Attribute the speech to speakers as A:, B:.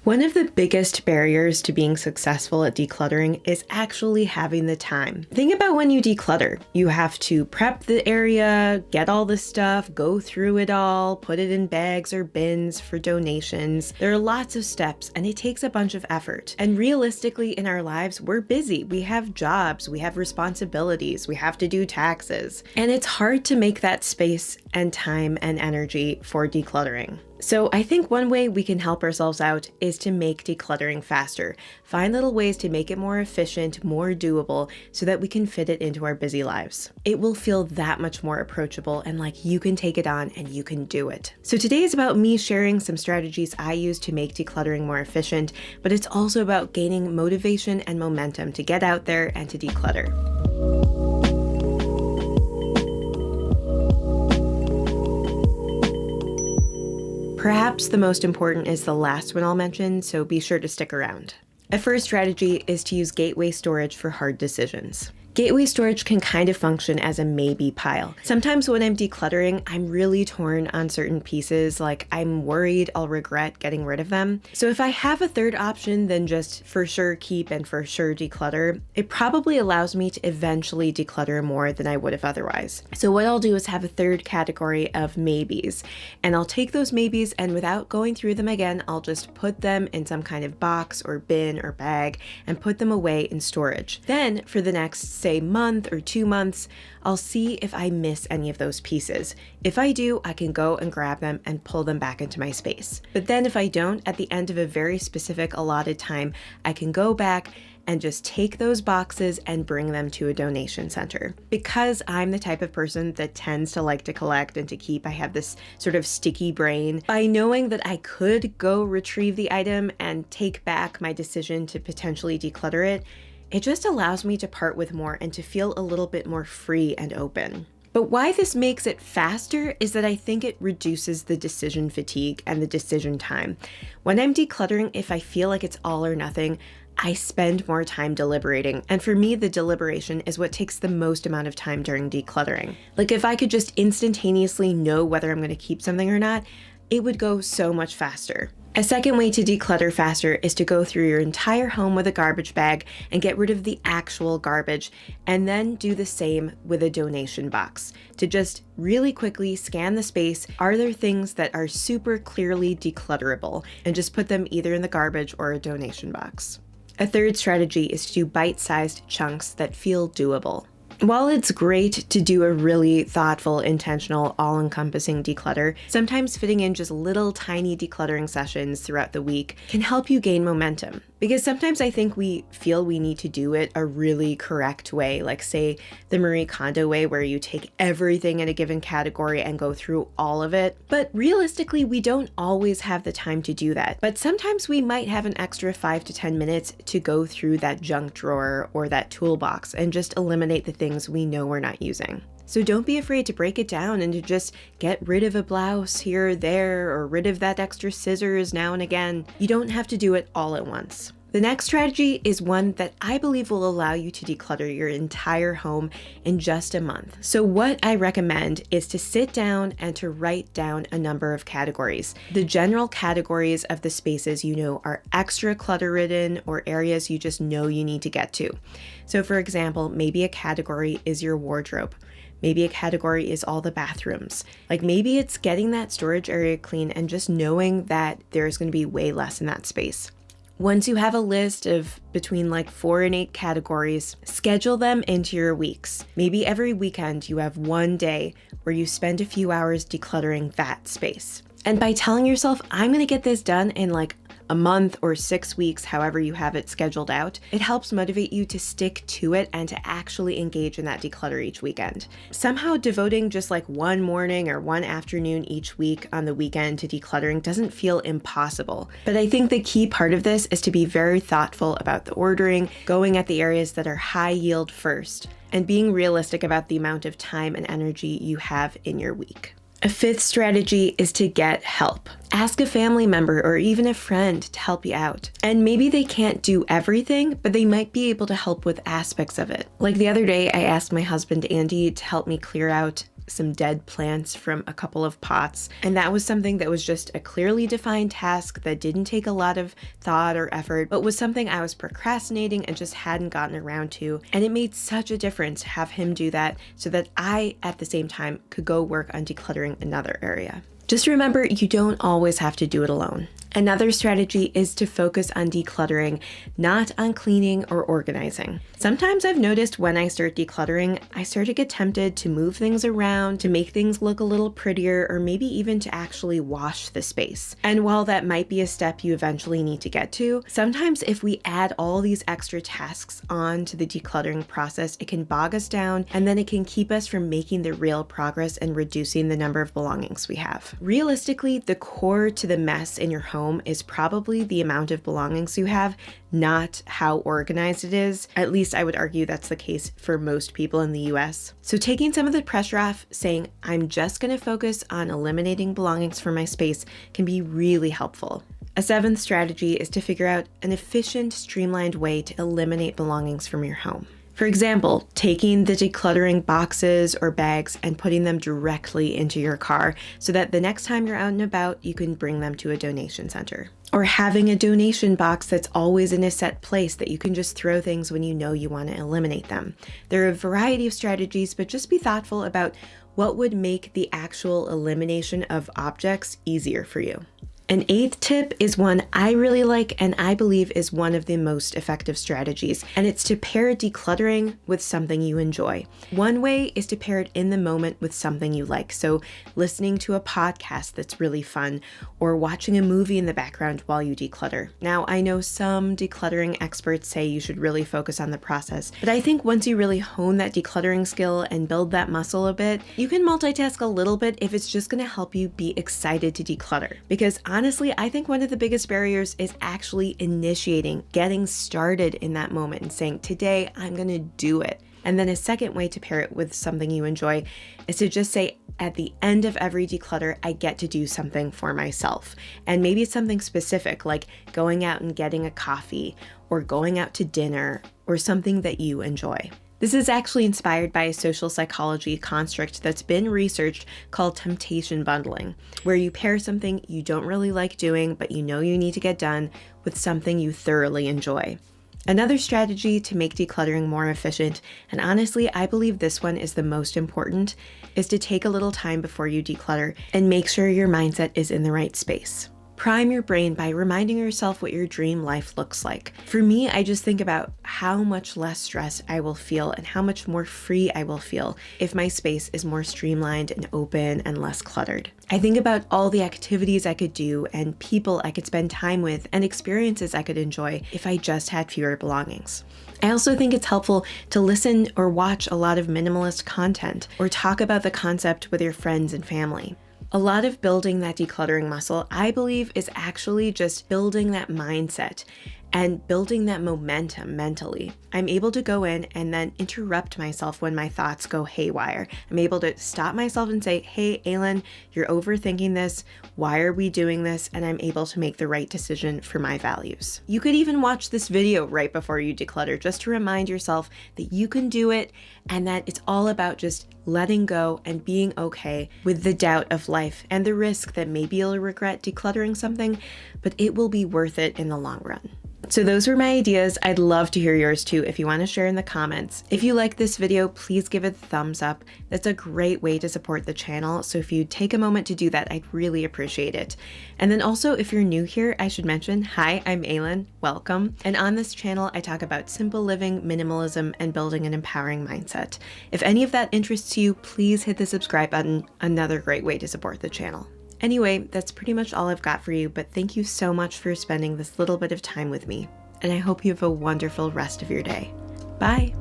A: One of the biggest barriers to being successful at decluttering is actually having the time. Think about when you declutter. You have to prep the area, get all the stuff, go through it all, put it in bags or bins for donations. There are lots of steps and it takes a bunch of effort. And realistically in our lives, we're busy. We have jobs, we have responsibilities, we have to do taxes. And it's hard to make that space and time and energy for decluttering. So I think one way we can help ourselves out is to make decluttering faster. Find little ways to make it more efficient, more doable, so that we can fit it into our busy lives. It will feel that much more approachable and like you can take it on and you can do it. So today is about me sharing some strategies I use to make decluttering more efficient, but it's also about gaining motivation and momentum to get out there and to declutter. Perhaps the most important is the last one I'll mention, so be sure to stick around. A first strategy is to use gateway storage for hard decisions. Gateway storage can kind of function as a maybe pile. Sometimes when I'm decluttering, I'm really torn on certain pieces, like I'm worried I'll regret getting rid of them. So if I have a third option than just for sure keep and for sure declutter, it probably allows me to eventually declutter more than I would have otherwise. So what I'll do is have a third category of maybes, and I'll take those maybes and without going through them again, I'll just put them in some kind of box or bin or bag and put them away in storage. Then for the next, say, month or 2 months, I'll see if I miss any of those pieces. If I do, I can go and grab them and pull them back into my space. But then if I don't, at the end of a very specific allotted time, I can go back and just take those boxes and bring them to a donation center. Because I'm the type of person that tends to like to collect and to keep, I have this sort of sticky brain. By knowing that I could go retrieve the item and take back my decision to potentially declutter it, it just allows me to part with more and to feel a little bit more free and open. But why this makes it faster is that I think it reduces the decision fatigue and the decision time. When I'm decluttering, if I feel like it's all or nothing, I spend more time deliberating. And for me, the deliberation is what takes the most amount of time during decluttering. Like if I could just instantaneously know whether I'm going to keep something or not, it would go so much faster. A second way to declutter faster is to go through your entire home with a garbage bag and get rid of the actual garbage, and then do the same with a donation box. To just really quickly scan the space, are there things that are super clearly declutterable, and just put them either in the garbage or a donation box. A third strategy is to do bite-sized chunks that feel doable. While it's great to do a really thoughtful, intentional, all-encompassing declutter, sometimes fitting in just little tiny decluttering sessions throughout the week can help you gain momentum. Because sometimes I think we feel we need to do it a really correct way, like say the Marie Kondo way where you take everything in a given category and go through all of it. But realistically, we don't always have the time to do that. But sometimes we might have an extra 5 to 10 minutes to go through that junk drawer or that toolbox and just eliminate the things we know we're not using. So don't be afraid to break it down and to just get rid of a blouse here or there, or rid of that extra scissors now and again. You don't have to do it all at once. The next strategy is one that I believe will allow you to declutter your entire home in just a month. So what I recommend is to sit down and to write down a number of categories. The general categories of the spaces you know are extra clutter-ridden or areas you just know you need to get to. So for example, maybe a category is your wardrobe. Maybe a category is all the bathrooms. Like maybe it's getting that storage area clean and just knowing that there's going to be way less in that space. Once you have a list of between like 4 and 8 categories, schedule them into your weeks. Maybe every weekend you have one day where you spend a few hours decluttering that space. And by telling yourself, I'm going to get this done in like a month or 6 weeks, however you have it scheduled out, it helps motivate you to stick to it and to actually engage in that declutter each weekend. Somehow devoting just like one morning or one afternoon each week on the weekend to decluttering doesn't feel impossible. But I think the key part of this is to be very thoughtful about the ordering, going at the areas that are high yield first, and being realistic about the amount of time and energy you have in your week. A fifth strategy is to get help. Ask a family member or even a friend to help you out. And maybe they can't do everything, but they might be able to help with aspects of it. Like the other day, I asked my husband, Andy, to help me clear out some dead plants from a couple of pots. And that was something that was just a clearly defined task that didn't take a lot of thought or effort, but was something I was procrastinating and just hadn't gotten around to. And it made such a difference to have him do that so that I, at the same time, could go work on decluttering another area. Just remember, you don't always have to do it alone. Another strategy is to focus on decluttering, not on cleaning or organizing. Sometimes I've noticed when I start decluttering, I start to get tempted to move things around, to make things look a little prettier, or maybe even to actually wash the space. And while that might be a step you eventually need to get to, sometimes if we add all these extra tasks on to the decluttering process, it can bog us down, and then it can keep us from making the real progress and reducing the number of belongings we have. Realistically, the core to the mess in your home is probably the amount of belongings you have, not how organized it is. At least I would argue that's the case for most people in the US. So taking some of the pressure off, saying, I'm just going to focus on eliminating belongings from my space can be really helpful. A seventh strategy is to figure out an efficient, streamlined way to eliminate belongings from your home. For example, taking the decluttering boxes or bags and putting them directly into your car so that the next time you're out and about, you can bring them to a donation center. Or having a donation box that's always in a set place that you can just throw things when you know you want to eliminate them. There are a variety of strategies, but just be thoughtful about what would make the actual elimination of objects easier for you. An eighth tip is one I really like and I believe is one of the most effective strategies, and it's to pair decluttering with something you enjoy. One way is to pair it in the moment with something you like, so listening to a podcast that's really fun, or watching a movie in the background while you declutter. Now, I know some decluttering experts say you should really focus on the process, but I think once you really hone that decluttering skill and build that muscle a bit, you can multitask a little bit if it's just going to help you be excited to declutter. Because honestly, I think one of the biggest barriers is actually initiating, getting started in that moment and saying, today I'm going to do it. And then a second way to pair it with something you enjoy is to just say, at the end of every declutter, I get to do something for myself. And maybe it's something specific, like going out and getting a coffee, or going out to dinner, or something that you enjoy. This is actually inspired by a social psychology construct that's been researched called temptation bundling, where you pair something you don't really like doing, but you know you need to get done, with something you thoroughly enjoy. Another strategy to make decluttering more efficient, and honestly, I believe this one is the most important, is to take a little time before you declutter and make sure your mindset is in the right space. Prime your brain by reminding yourself what your dream life looks like. For me, I just think about how much less stress I will feel and how much more free I will feel if my space is more streamlined and open and less cluttered. I think about all the activities I could do and people I could spend time with and experiences I could enjoy if I just had fewer belongings. I also think it's helpful to listen or watch a lot of minimalist content or talk about the concept with your friends and family. A lot of building that decluttering muscle, I believe, is actually just building that mindset and building that momentum mentally. I'm able to go in and then interrupt myself when my thoughts go haywire. I'm able to stop myself and say, hey, Aylin, you're overthinking this. Why are we doing this? And I'm able to make the right decision for my values. You could even watch this video right before you declutter, just to remind yourself that you can do it and that it's all about just letting go and being okay with the doubt of life and the risk that maybe you'll regret decluttering something, but it will be worth it in the long run. So those were my ideas. I'd love to hear yours too if you want to share in the comments. If you like this video, please give it a thumbs up. That's a great way to support the channel. So if you take a moment to do that, I'd really appreciate it. And then also, if you're new here, I should mention, hi, I'm Aylin. Welcome. And on this channel, I talk about simple living, minimalism, and building an empowering mindset. If any of that interests you, please hit the subscribe button. Another great way to support the channel. Anyway, that's pretty much all I've got for you, but thank you so much for spending this little bit of time with me, and I hope you have a wonderful rest of your day. Bye!